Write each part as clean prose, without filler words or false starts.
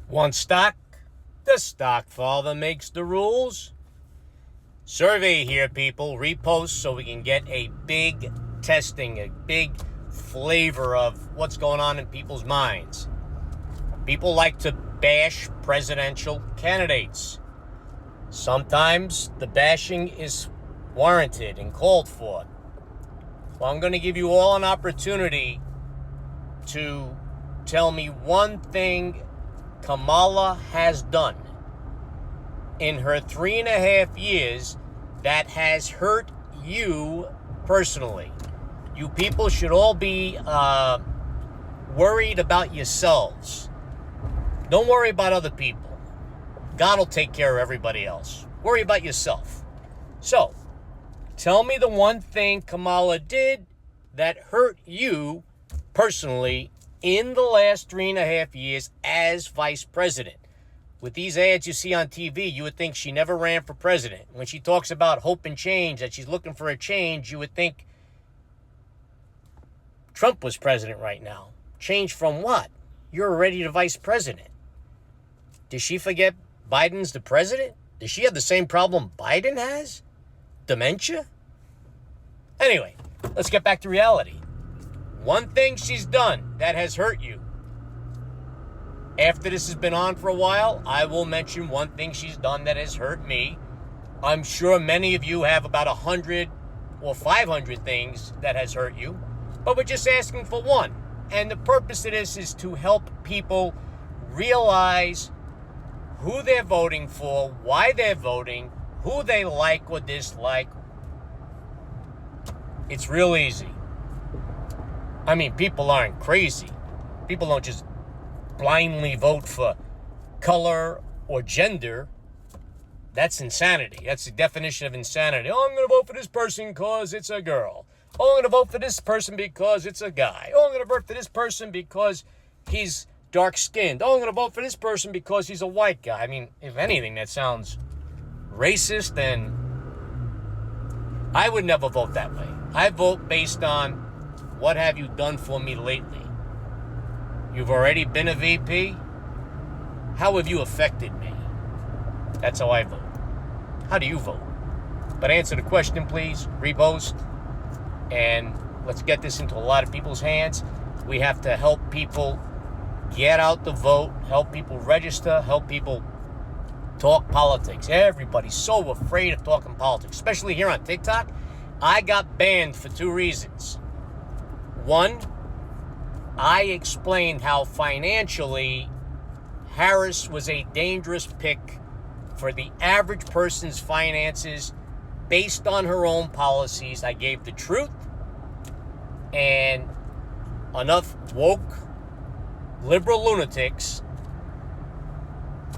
One stock, the stock father makes the rules. Survey here, people. Repost so we can get a big testing, a big flavor of what's going on in people's minds. People like to bash presidential candidates. Sometimes the bashing is warranted and called for. Well, I'm going to give you all an opportunity to tell me one thing Kamala has done in her 3.5 years that has hurt you personally. You people should all be worried about yourselves. Don't worry about other people. God will take care of everybody else. Worry about yourself. So, tell me the one thing Kamala did that hurt you personally in the last 3.5 years as vice president. With these ads you see on TV, you would think she never ran for president. When she talks about hope and change, that she's looking for a change, you would think Trump was president right now. Change from what? You're already the vice president. Did she forget Biden's the president? Does she have the same problem Biden has? Dementia? Anyway, let's get back to reality. One thing she's done that has hurt you. After this has been on for a while, I will mention one thing she's done that has hurt me. I'm sure many of you have about 100 or 500 things that has hurt you, but we're just asking for one. And the purpose of this is to help people realize who they're voting for, why they're voting, who they like or dislike. It's real easy. I mean, people aren't crazy. People don't just blindly vote for color or gender. That's insanity. That's the definition of insanity. Oh, I'm going to vote for this person because it's a girl. Oh, I'm going to vote for this person because it's a guy. Oh, I'm going to vote for this person because he's dark-skinned. Oh, I'm going to vote for this person because he's a white guy. I mean, if anything, that sounds racist, and I would never vote that way. I vote based on what have you done for me lately. You've already been a VP. How have you affected me? That's how I vote. How do you vote? But answer the question, please. Repost. And let's get this into a lot of people's hands. We have to help people get out the vote, help people register, help people talk politics. Everybody's so afraid of talking politics, especially here on TikTok. I got banned for 2 reasons. One, I explained how financially Harris was a dangerous pick for the average person's finances based on her own policies. I gave the truth, and enough woke liberal lunatics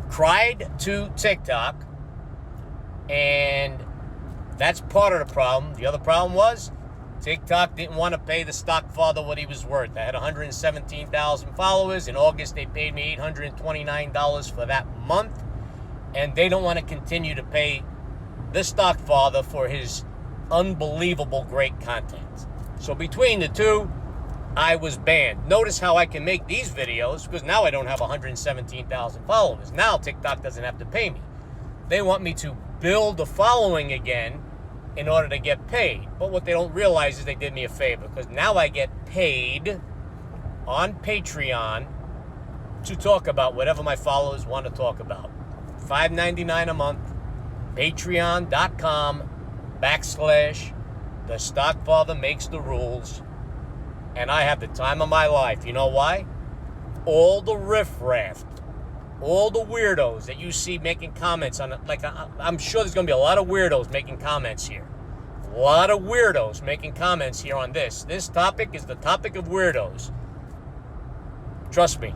cried to TikTok, and that's part of the problem. The other problem was TikTok didn't want to pay the stock father what he was worth. I had 117,000 followers. In August, they paid me $829 for that month, and they don't want to continue to pay the stock father for his unbelievable great content. So between the two, I was banned. Notice how I can make these videos, because now I don't have 117,000 followers. Now TikTok doesn't have to pay me. They want me to build a following again in order to get paid. But what they don't realize is they did me a favor, because now I get paid on Patreon to talk about whatever my followers want to talk about. $5.99 a month, patreon.com/The Stockfather Makes the Rules. And I have the time of my life. You know why? All the riffraff, all the weirdos that you see making comments on it, like I'm sure there's going to be a lot of weirdos making comments here. A lot of weirdos making comments here on this. This topic is the topic of weirdos. Trust me.